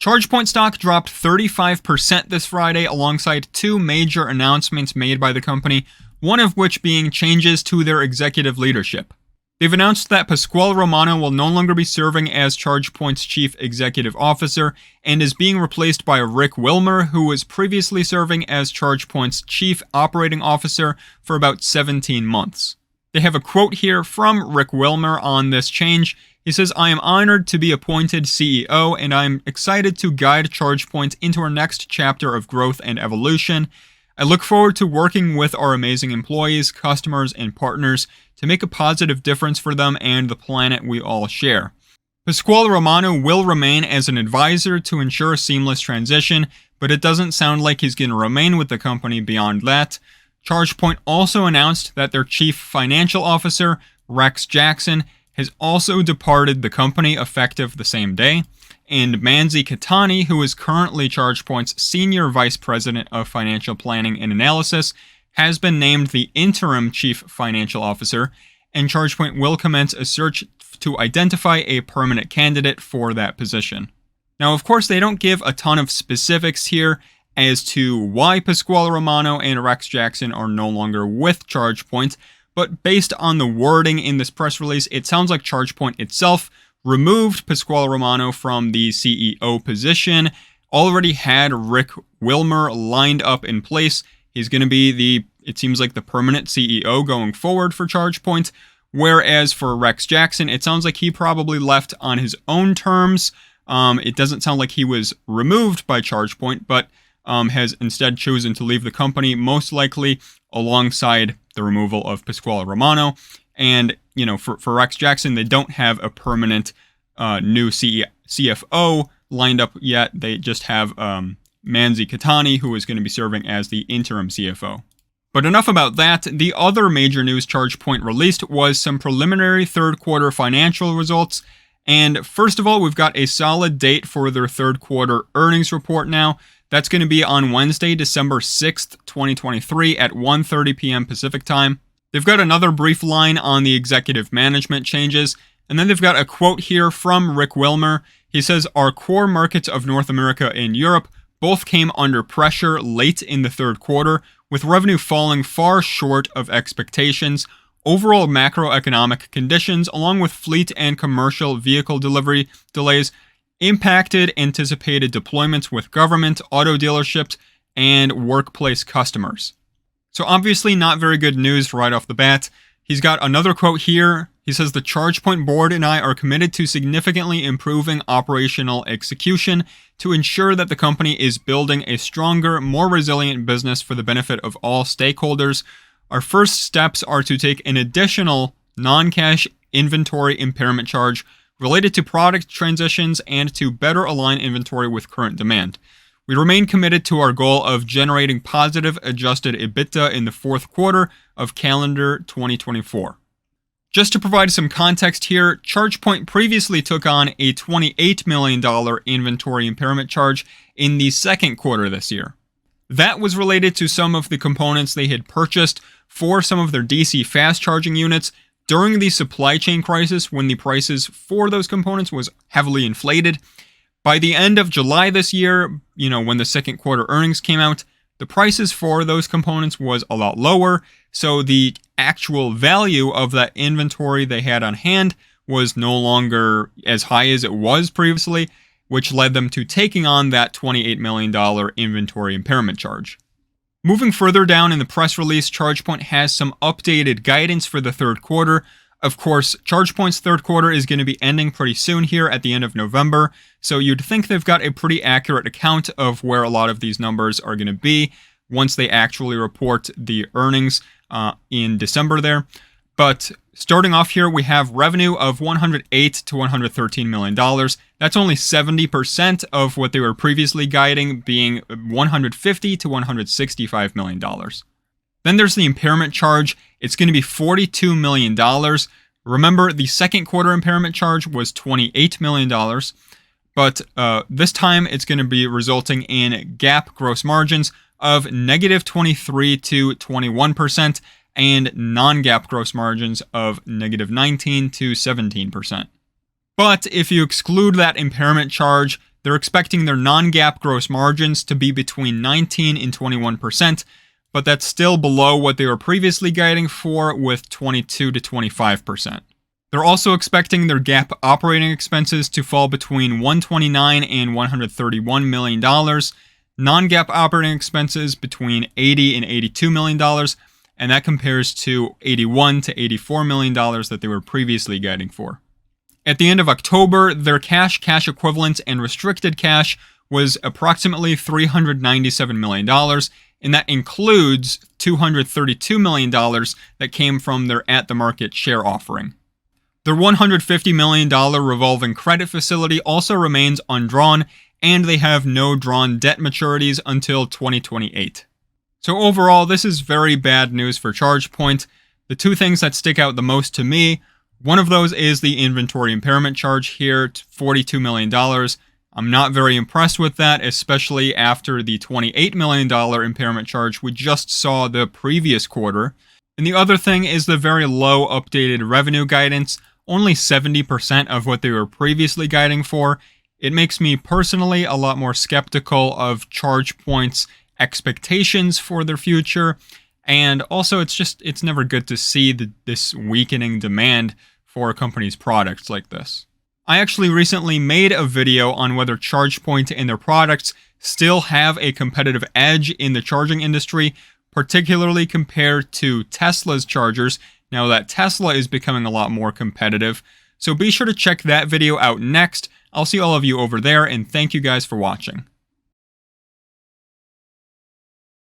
ChargePoint stock dropped 35% this Friday alongside two major announcements made by the company, one of which being changes to their executive leadership. They've announced that Pasquale Romano will no longer be serving as ChargePoint's chief executive officer and is being replaced by Rick Wilmer, who was previously serving as ChargePoint's chief operating officer for about 17 months. They have a quote here from Rick Wilmer on this change. He says, "I am honored to be appointed CEO, and I'm excited to guide ChargePoint into our next chapter of growth and evolution. I look forward to working with our amazing employees, customers, and partners to make a positive difference for them and the planet we all share." Pasquale Romano will remain as an advisor to ensure a seamless transition, but it doesn't sound like he's going to remain with the company beyond that. ChargePoint also announced that their chief financial officer, Rex Jackson, has also departed the company effective the same day, and Manzi Katani, who is currently ChargePoint's Senior Vice President of Financial Planning and Analysis, has been named the Interim Chief Financial Officer, and ChargePoint will commence a search to identify a permanent candidate for that position. Now, of course, they don't give a ton of specifics here as to why Pasquale Romano and Rex Jackson are no longer with ChargePoint, but based on the wording in this press release, it sounds like ChargePoint itself removed Pasquale Romano from the CEO position, already had Rick Wilmer lined up in place. He's going to be it seems like the permanent CEO going forward for ChargePoint, whereas for Rex Jackson, it sounds like he probably left on his own terms. It doesn't sound like he was removed by ChargePoint, but has instead chosen to leave the company, most likely alongside the removal of Pasquale Romano. And, for Rex Jackson, they don't have a permanent new CFO lined up yet. They just have Manzi Katani, who is going to be serving as the interim CFO. But enough about that. The other major news ChargePoint released was some preliminary third quarter financial results. And first of all, we've got a solid date for their third quarter earnings report now. That's going to be on Wednesday, December 6th, 2023 at 1:30 p.m. Pacific time. They've got another brief line on the executive management changes, and then they've got a quote here from Rick Wilmer. He says, "Our core markets of North America and Europe both came under pressure late in the third quarter, with revenue falling far short of expectations. Overall macroeconomic conditions, along with fleet and commercial vehicle delivery delays, impacted anticipated deployments with government, auto dealerships, and workplace customers." So obviously not very good news right off the bat. He's got another quote here. He says, "The ChargePoint board and I are committed to significantly improving operational execution to ensure that the company is building a stronger, more resilient business for the benefit of all stakeholders. Our first steps are to take an additional non-cash inventory impairment charge related to product transitions and to better align inventory with current demand. We remain committed to our goal of generating positive adjusted EBITDA in the fourth quarter of calendar 2024. Just to provide some context here, ChargePoint previously took on a $28 million inventory impairment charge in the second quarter this year. That was related to some of the components they had purchased for some of their DC fast charging units during the supply chain crisis when the prices for those components was heavily inflated. By the end of July this year, when the second quarter earnings came out, the prices for those components was a lot lower, so the actual value of that inventory they had on hand was no longer as high as it was previously, which led them to taking on that $28 million inventory impairment charge. Moving further down in the press release, ChargePoint has some updated guidance for the third quarter. Of course, ChargePoint's third quarter is going to be ending pretty soon here at the end of November, so you'd think they've got a pretty accurate account of where a lot of these numbers are going to be once they actually report the earnings in December there. But starting off here, we have revenue of $108 to $113 million. That's only 70% of what they were previously guiding, being $150 to $165 million. Then there's the impairment charge. It's going to be $42 million. Remember, the second quarter impairment charge was $28 million, but this time it's going to be resulting in GAAP gross margins of negative 23 to 21% and non-GAAP gross margins of negative 19 to 17%. But if you exclude that impairment charge, They're expecting their non-GAAP gross margins to be between 19 and 21%, but that's still below what they were previously guiding for with 22 to 25%. They're also expecting their GAAP operating expenses to fall between $129 and $131 million, non-GAAP operating expenses between $80 and $82 million, and that compares to $81 to $84 million that they were previously guiding for. At the end of October, their cash equivalents, and restricted cash was approximately $397 million, and that includes $232 million that came from their at-the-market share offering. Their $150 million revolving credit facility also remains undrawn, and they have no drawn debt maturities until 2028. So overall, this is very bad news for ChargePoint. The two things that stick out the most to me, one of those is the inventory impairment charge here, $42 million. I'm not very impressed with that, especially after the $28 million impairment charge we just saw the previous quarter. And the other thing is the very low updated revenue guidance, only 70% of what they were previously guiding for. It makes me personally a lot more skeptical of ChargePoint's expectations for their future, and also it's never good to see this weakening demand for a company's products like this. I actually recently made a video on whether ChargePoint and their products still have a competitive edge in the charging industry, particularly compared to Tesla's chargers, now that Tesla is becoming a lot more competitive. So be sure to check that video out next. I'll see all of you over there, and thank you guys for watching.